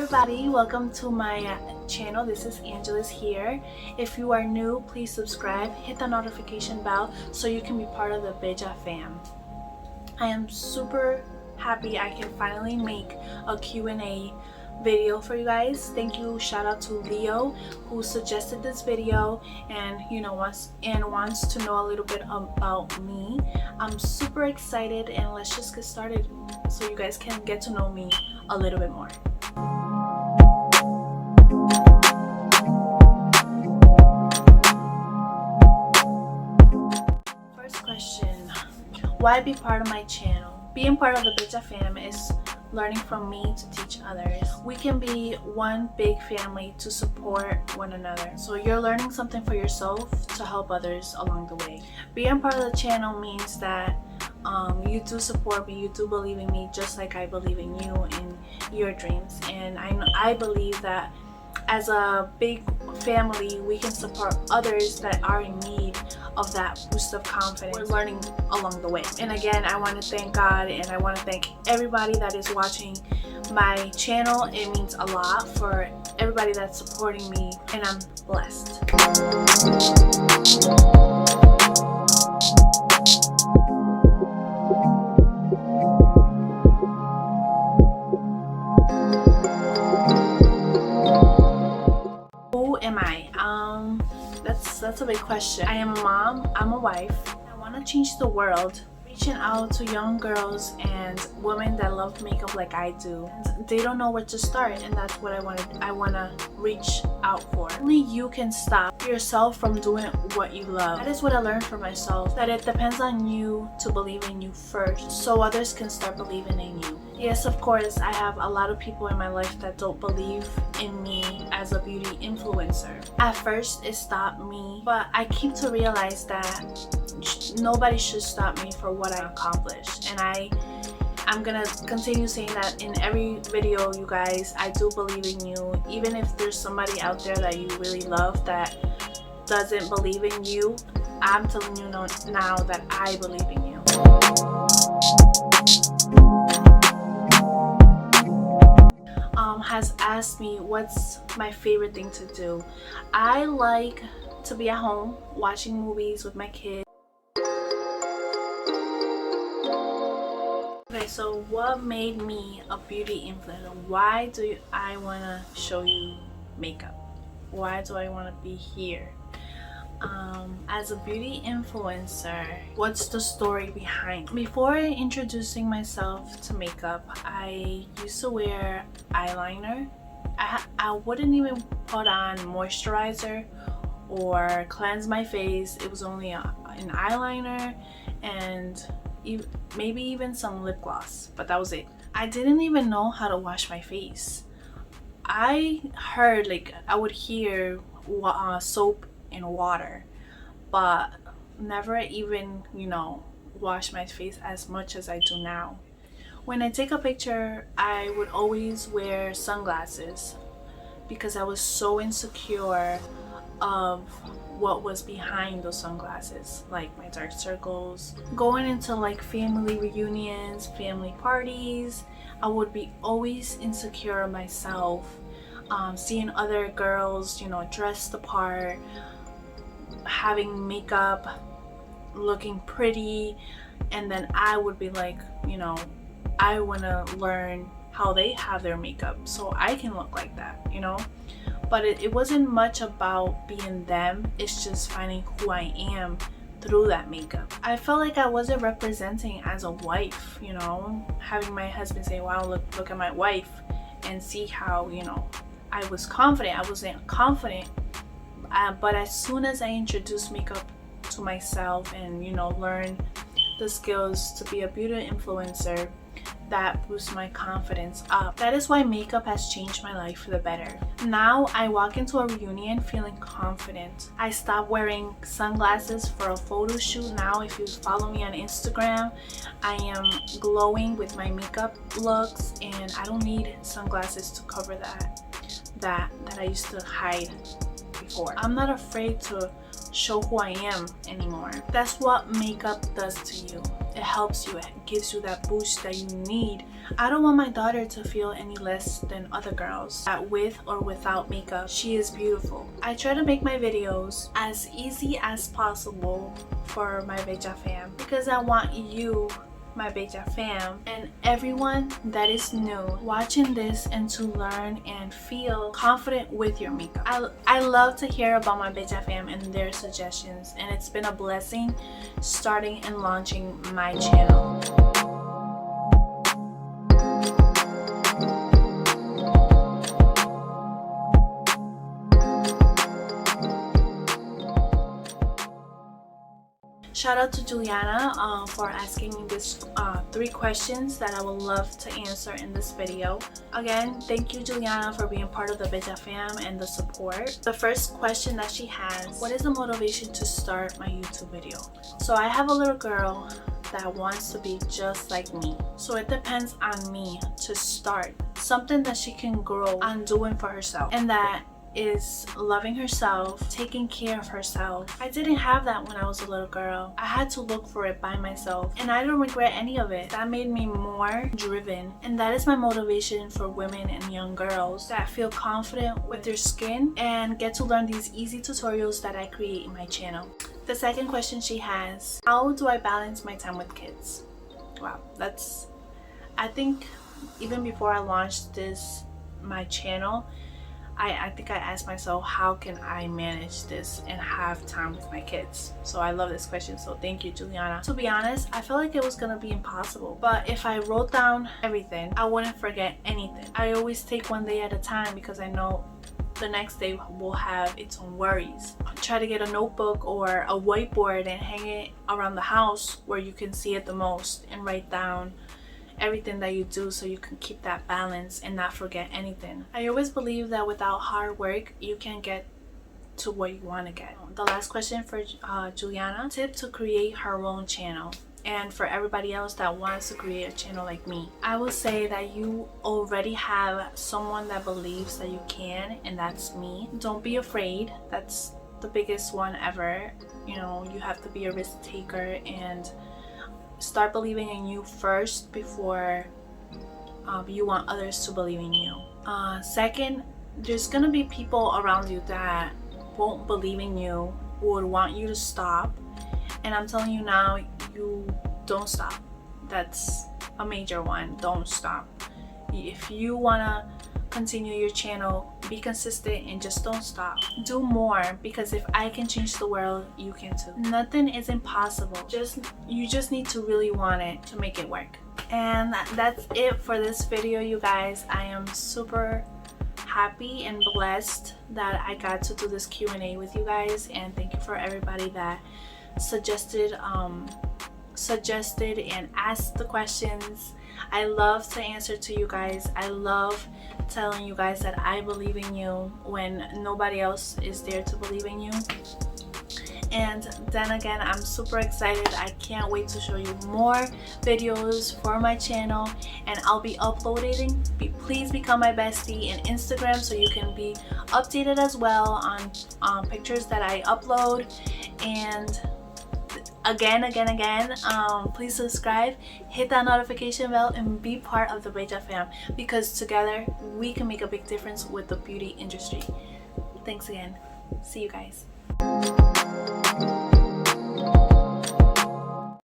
everybody, welcome to my channel. This is Angela's here. If you are new, please subscribe, hit the notification bell so you can be part of the bestie fam. I am super happy I can finally make a Q&A video for you guys. Thank you, shout out to Leo who suggested this video and wants to know a little bit about me. I'm super excited and let's just get started so you guys can get to know me a little bit more. First question, why be part of my channel? Being part of the bestie fam is learning from me to teach others. We can be one big family to support one another. So you're learning something for yourself to help others along the way. Being part of the channel means that you do support me, you do believe in me just like I believe in you and your dreams. And I believe that as a big family, we can support others that are in need of that boost of confidence. We're learning along the way. And again, I want to thank God and I want to thank everybody that is watching my channel. It means a lot for everybody that's supporting me and I'm blessed. Who am I? That's a big question. I am a mom, I'm a wife. I want to change the world, reaching out to young girls and women that love makeup like I do. They don't know where to start, and that's what I want to reach out for. Only you can stop yourself from doing what you love. That is what I learned for myself, that it depends on you to believe in you first so others can start believing in you. Yes, of course, I have a lot of people in my life that don't believe in me as a beauty influencer. At first, it stopped me, but I keep to realize that nobody should stop me for what I accomplished. And I'm gonna continue saying that in every video, you guys. I do believe in you. Even if there's somebody out there that you really love that doesn't believe in you, I'm telling you now that I believe in you. Has asked me what's my favorite thing to do. I like to be at home watching movies with my kids. Okay, so what made me a beauty influencer? Why do I want to show you makeup? Why do I want to be here? As a beauty influencer, what's the story behind? Before introducing myself to makeup, I used to wear eyeliner. I wouldn't even put on moisturizer or cleanse my face. It was only an eyeliner and maybe even some lip gloss, but that was it. I didn't even know how to wash my face. I would hear soap and water, but never even wash my face as much as I do now. When I take a picture, I would always wear sunglasses because I was so insecure of what was behind those sunglasses, like my dark circles. Going into like family reunions, family parties, I would be always insecure of myself. Seeing other girls dressed the part, having makeup, looking pretty, and then I would be like, I want to learn how they have their makeup so I can look like that, but it wasn't much about being them. It's just finding who I am through that makeup. I felt like I wasn't representing as a wife, having my husband say, wow, look at my wife, and see how I was confident. I wasn't confident. But as soon as I introduced makeup to myself and learn the skills to be a beauty influencer, that boosts my confidence up. That is why makeup has changed my life for the better. Now I walk into a reunion feeling confident. I stopped wearing sunglasses for a photo shoot. Now if you follow me on Instagram, I am glowing with my makeup looks and I don't need sunglasses to cover that I used to hide before. I'm not afraid to show who I am anymore. That's what makeup does to you. It helps you, it gives you that boost that you need. I don't want my daughter to feel any less than other girls, that with or without makeup, she is beautiful. I try to make my videos as easy as possible for my Bella fam, because I want you, my Bella fam, and everyone that is new watching this, and to learn and feel confident with your makeup. I love to hear about my Bella fam and their suggestions, and it's been a blessing starting and launching my channel. Shout out to Juliana for asking me this 3 questions that I would love to answer in this video. Again, thank you Juliana for being part of the Bella fam and the support. The first question that she has: what is the motivation to start my YouTube video? So I have a little girl that wants to be just like me. So it depends on me to start something that she can grow on doing for herself, and that is loving herself, taking care of herself. I didn't have that when I was a little girl. I had to look for it by myself, and I don't regret any of it. That made me more driven, and that is my motivation for women and young girls that feel confident with their skin and get to learn these easy tutorials that I create in my channel. The second question she has: how do I balance my time with kids? Wow, that's, I think even before I launched my channel, I think I asked myself, how can I manage this and have time with my kids? So I love this question, so thank you Juliana. To be honest, I felt like it was gonna be impossible, but if I wrote down everything, I wouldn't forget anything. I always take one day at a time, because I know the next day will have its own worries. I try to get a notebook or a whiteboard and hang it around the house where you can see it the most, and write down everything that you do, so you can keep that balance and not forget anything. I always believe that without hard work, you can get to where you want to get. The last question for Juliana: tip to create her own channel. And for everybody else that wants to create a channel like me, I will say that you already have someone that believes that you can, and that's me. Don't be afraid. That's the biggest one ever. You know, you have to be a risk taker and start believing in you first before you want others to believe in you. Second, there's gonna be people around you that won't believe in you, would want you to stop, and I'm telling you now, you don't stop. That's a major one. Don't stop. If you wanna continue your channel, be consistent and just don't stop. Do more, because if I can change the world, you can too. Nothing is impossible. You just need to really want it to make it work. And that's it for this video, you guys. I am super happy and blessed that I got to do this Q&A with you guys, and thank you for everybody that suggested and asked the questions. I love to answer to you guys. I love telling you guys that I believe in you when nobody else is there to believe in you. And then again, I'm super excited. I can't wait to show you more videos for my channel, and I'll be uploading. Please become my bestie in Instagram so you can be updated as well on pictures that I upload. And again, please subscribe, hit that notification bell, and be part of the Bella fam, because together we can make a big difference with the beauty industry. Thanks again. See you guys.